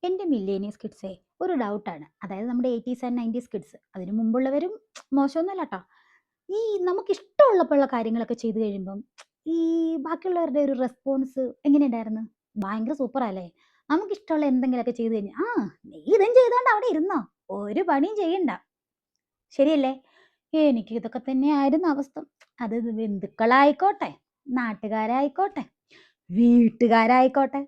എൻ്റെ മില്ലേനിയൽസ് കിഡ്സേ ഒരു ഡൗട്ടാണ്. അതായത് നമ്മുടെ 80s ആൻഡ് 90s കിഡ്സ്. അതിന് മുമ്പുള്ളവരും മോശമൊന്നുമല്ല ട്ടോ. ഈ നമുക്കിഷ്ടമുള്ളപ്പോഴുള്ള കാര്യങ്ങളൊക്കെ ചെയ്തു കഴിയുമ്പം ഈ ബാക്കിയുള്ളവരുടെ ഒരു റെസ്പോൺസ് എങ്ങനെയുണ്ടായിരുന്നു? ഭയങ്കര സൂപ്പറല്ലേ? നമുക്കിഷ്ടമുള്ള എന്തെങ്കിലുമൊക്കെ ചെയ്തു കഴിഞ്ഞാൽ, നീ ഇതും ചെയ്തോണ്ട് അവിടെ ഇരുന്നോ, ഒരു പണിയും ചെയ്യണ്ട. ശരിയല്ലേ? എനിക്ക് ഇതൊക്കെ തന്നെയായിരുന്നു അവസ്ഥ. അത് ബന്ധുക്കളായിക്കോട്ടെ, നാട്ടുകാരായിക്കോട്ടെ, വീട്ടുകാരായിക്കോട്ടെ.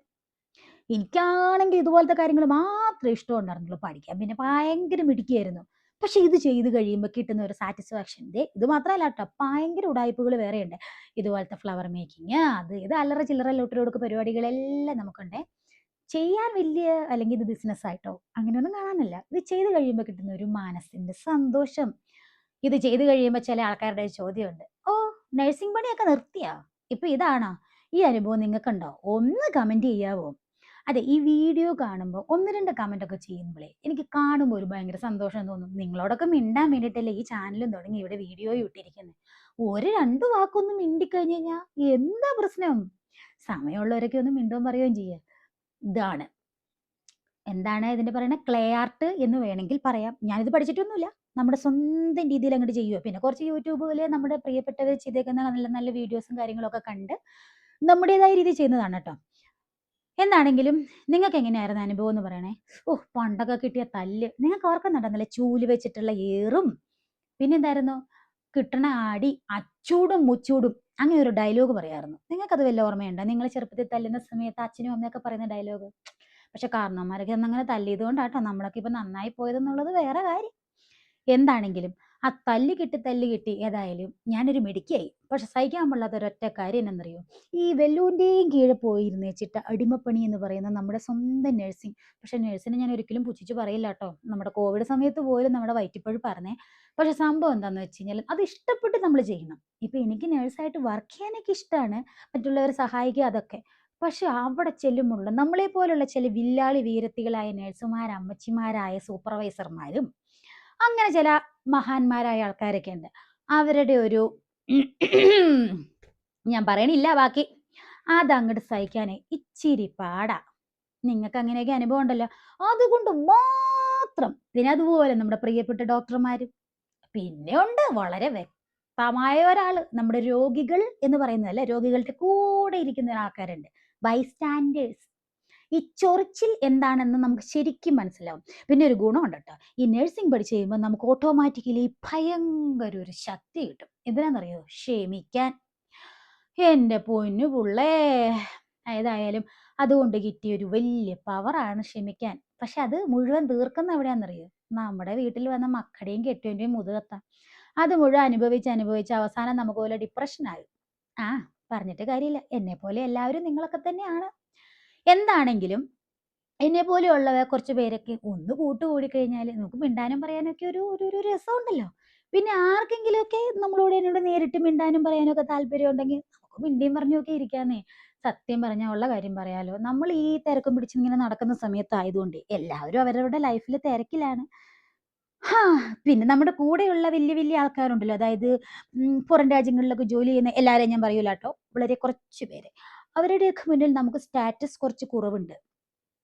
എനിക്കാണെങ്കിൽ ഇതുപോലത്തെ കാര്യങ്ങൾ മാത്രമേ ഇഷ്ടമുണ്ടായിരുന്നുള്ളൂ. പഠിക്കാൻ പിന്നെ ഭയങ്കര മിടുക്കിയായിരുന്നു. പക്ഷെ ഇത് ചെയ്ത് കഴിയുമ്പോൾ കിട്ടുന്ന ഒരു സാറ്റിസ്ഫാക്ഷൻ ഇത് മാത്രമല്ല കേട്ടോ, ഭയങ്കര ഉടായ്പകൾ വേറെയുണ്ട്. ഇതുപോലത്തെ ഫ്ലവർ മേക്കിങ്, അത് ഇത് അല്ലറ ചില്ലറ ലൊട്ടിലൊടുക്ക് പരിപാടികളെല്ലാം നമുക്കുണ്ട്. ചെയ്യാൻ വലിയ അല്ലെങ്കിൽ ഇത് ബിസിനസ് ആയിട്ടോ അങ്ങനെയൊന്നും കാണാനില്ല. ഇത് ചെയ്ത് കഴിയുമ്പോൾ കിട്ടുന്ന ഒരു മനസ്സിന്റെ സന്തോഷം. ഇത് ചെയ്ത് കഴിയുമ്പോൾ ചില ആൾക്കാരുടെ ഒരു ചോദ്യമുണ്ട്, ഓ നഴ്സിംഗ് പണിയൊക്കെ നിർത്തിയാ, ഇപ്പൊ ഇതാണോ? ഈ അനുഭവം നിങ്ങൾക്കുണ്ടോ? ഒന്ന് കമന്റ് ചെയ്യാവോ? അതെ, ഈ വീഡിയോ കാണുമ്പോൾ 1-2 കമന്റ് ഒക്കെ ചെയ്യുമ്പോഴേ എനിക്ക് കാണുമ്പോൾ ഒരു ഭയങ്കര സന്തോഷം തോന്നും. നിങ്ങളോടൊക്കെ മിണ്ടാൻ വേണ്ടിയിട്ടല്ലേ ഈ ചാനലും തുടങ്ങി ഇവിടെ വീഡിയോയും ഇട്ടിരിക്കുന്നത്. ഒരു 2 വാക്കൊന്നും മിണ്ടിക്കഴിഞ്ഞ് കഴിഞ്ഞാൽ എന്താ പ്രശ്നം? സമയമുള്ളവരൊക്കെ ഒന്ന് മിണ്ടുകയും പറയുകയും ചെയ്യുക. ഇതാണ് എന്താണ് ഇതിന്റെ പറയുന്നത്, ക്ലേ ആർട്ട് എന്ന് വേണമെങ്കിൽ പറയാം. ഞാനിത് പഠിച്ചിട്ടൊന്നുമില്ല, നമ്മുടെ സ്വന്തം രീതിയിൽ അങ്ങോട്ട് ചെയ്യുക. പിന്നെ കുറച്ച് യൂട്യൂബിൽ നമ്മുടെ പ്രിയപ്പെട്ടവർ ചെയ്തേക്കുന്ന നല്ല നല്ല വീഡിയോസും കാര്യങ്ങളൊക്കെ കണ്ട് നമ്മുടേതായ രീതി ചെയ്യുന്നതാണ് കേട്ടോ. എന്താണെങ്കിലും നിങ്ങൾക്ക് എങ്ങനെയായിരുന്നു അനുഭവം എന്ന് പറയണേ. പണ്ടൊക്കെ കിട്ടിയ തല്ല് നിങ്ങൾക്ക് ഓർക്കുന്നുണ്ടെന്നല്ലേ? ചൂല് വെച്ചിട്ടുള്ള ഏറും പിന്നെന്തായിരുന്നു, കിട്ടണ അടി അച്ചൂടും മുച്ചൂടും. അങ്ങനെ ഒരു ഡയലോഗ് പറയായിരുന്നു. നിങ്ങൾക്കത് വല്ല ഓർമ്മയുണ്ടോ? നിങ്ങൾ ചെറുപ്പത്തിൽ തല്ലുന്ന സമയത്ത് അച്ഛനും അമ്മയൊക്കെ പറയുന്ന ഡയലോഗ്. പക്ഷെ കാരണവന്മാരൊക്കെ അന്നങ്ങനെ തല്ലിയത് കൊണ്ടാട്ടോ നമ്മളൊക്കെ ഇപ്പൊ നന്നായി പോയതെന്നുള്ളത് വേറെ കാര്യം. എന്താണെങ്കിലും ആ തല്ല് കിട്ടി ഏതായാലും ഞാനൊരു മിടുക്കിയായി. പക്ഷെ സഹിക്കാൻ പാടില്ലാത്ത ഒരൊറ്റ കാര്യം എന്നറിയോ, ഈ വെല്ലൂന്റെയും കീഴെ പോയിരുന്ന് വെച്ചിട്ട് അടിമപ്പണി എന്ന് പറയുന്ന നമ്മുടെ സ്വന്തം നഴ്സിംഗ്. പക്ഷെ നഴ്സിനെ ഞാൻ ഒരിക്കലും പുച്ഛിച്ച് പറയില്ല കേട്ടോ. നമ്മുടെ കോവിഡ് സമയത്ത് പോലും നമ്മുടെ വയറ്റിപ്പഴു പറഞ്ഞേ. പക്ഷെ സംഭവം എന്താന്ന് വെച്ച് കഴിഞ്ഞാൽ അത് ഇഷ്ടപ്പെട്ട് നമ്മൾ ചെയ്യണം. ഇപ്പൊ എനിക്ക് നഴ്സായിട്ട് വർക്ക് ചെയ്യാനൊക്കെ ഇഷ്ടമാണ്, മറ്റുള്ളവരെ സഹായിക്കുക അതൊക്കെ. പക്ഷെ അവിടെ ചെല്ലുമ്പോൾ നമ്മളെ പോലുള്ള ചില വില്ലാളി വീരത്തികളായ നഴ്സുമാർ, അമ്മച്ചിമാരായ സൂപ്പർവൈസർമാരും അങ്ങനെ ചില മഹാന്മാരായ ആൾക്കാരൊക്കെ ഉണ്ട്. അവരുടെ ഒരു ഞാൻ പറയണില്ല ബാക്കി, അതങ്ങോട്ട് സഹിക്കാനേ ഇച്ചിരി പാടാ. നിങ്ങൾക്ക് അങ്ങനെയൊക്കെ അനുഭവം ഉണ്ടല്ലോ. അതുകൊണ്ട് മാത്രം പിന്നെ അതുപോലെ നമ്മുടെ പ്രിയപ്പെട്ട ഡോക്ടർമാരും പിന്നെ ഉണ്ട് വളരെ വ്യക്തമായ ഒരാള്, നമ്മുടെ രോഗികൾ എന്ന് പറയുന്നതല്ല, രോഗികളുടെ കൂടെ ഇരിക്കുന്ന ആൾക്കാരുണ്ട്, ബൈസ്റ്റാൻഡേഴ്സ്. ഈ ചൊറിച്ചിൽ എന്താണെന്ന് നമുക്ക് ശരിക്കും മനസ്സിലാവും. പിന്നെ ഒരു ഗുണമുണ്ട് കേട്ടോ, ഈ നഴ്സിംഗ് പഠിച്ച് കഴിയുമ്പോൾ നമുക്ക് ഓട്ടോമാറ്റിക്കലി ഭയങ്കര ഒരു ശക്തി കിട്ടും. എന്തിനാണെന്നറിയോ? ക്ഷമിക്കാൻ. എൻ്റെ പൊന്നു പുള്ളേ, ഏതായാലും അതുകൊണ്ട് കിട്ടിയ ഒരു വലിയ പവറാണ് ക്ഷമിക്കാൻ. പക്ഷെ അത് മുഴുവൻ തീർക്കുന്ന എവിടെയാണെന്നറിയോ? നമ്മുടെ വീട്ടിൽ വന്ന മക്കളുടെയും കെട്ടിയവന്റെയും മുതുകത്താ. അത് മുഴുവൻ അനുഭവിച്ച് അവസാനം നമുക്ക് പോലെ ഡിപ്രഷൻ ആകും. പറഞ്ഞിട്ട് കാര്യമില്ല, എന്നെ പോലെ എല്ലാവരും നിങ്ങളൊക്കെ തന്നെയാണ്. എന്താണെങ്കിലും എന്നെ പോലെയുള്ളവ കുറച്ച് പേരൊക്കെ ഒന്ന് കൂട്ടുകൂടി കഴിഞ്ഞാൽ നമുക്ക് മിണ്ടാനും പറയാനൊക്കെ ഒരു ഒരു ഒരു രസമുണ്ടല്ലോ. പിന്നെ ആർക്കെങ്കിലുമൊക്കെ എന്നോട് നേരിട്ട് മിണ്ടാനും പറയാനും ഒക്കെ താല്പര്യം ഉണ്ടെങ്കിൽ നമുക്ക് മിണ്ടിയും പറഞ്ഞൊക്കെ ഇരിക്കാന്നേ. സത്യം പറഞ്ഞാൽ ഉള്ള കാര്യം പറയാലോ, നമ്മൾ ഈ തിരക്കും പിടിച്ചിങ്ങനെ നടക്കുന്ന സമയത്തായതുകൊണ്ട് എല്ലാവരും അവരവരുടെ ലൈഫിൽ തിരക്കിലാണ്. ഹാ പിന്നെ നമ്മുടെ കൂടെയുള്ള വലിയ വലിയ ആൾക്കാരുണ്ടല്ലോ, അതായത് പുറം രാജ്യങ്ങളിലൊക്കെ ജോലി ചെയ്യുന്ന എല്ലാവരെയും ഞാൻ പറയൂല കേട്ടോ, വളരെ കുറച്ച് പേര്. അവരുടെയൊക്കെ മുന്നിൽ നമുക്ക് സ്റ്റാറ്റസ് കുറച്ച് കുറവുണ്ട്.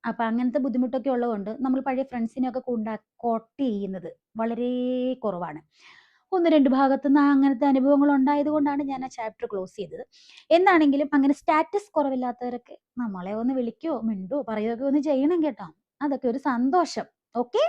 അപ്പൊ അങ്ങനത്തെ ബുദ്ധിമുട്ടൊക്കെ ഉള്ളതുകൊണ്ട് നമ്മൾ പഴയ ഫ്രണ്ട്സിനെയൊക്കെ കോട്ട് ചെയ്യുന്നത് വളരെ കുറവാണ്. 1-2 ഭാഗത്തുനിന്ന് അങ്ങനത്തെ അനുഭവങ്ങൾ ഉണ്ടായത് കൊണ്ടാണ് ഞാൻ ആ ചാപ്റ്റർ ക്ലോസ് ചെയ്തത്. എന്താണെങ്കിലും അങ്ങനെ സ്റ്റാറ്റസ് കുറവില്ലാത്തവരൊക്കെ നമ്മളെ ഒന്ന് വിളിക്കുകയോ മിണ്ടുവോ പറയുകയോ ഒന്ന് ചെയ്യണം കേട്ടോ. അതൊക്കെ ഒരു സന്തോഷം. ഓക്കെ.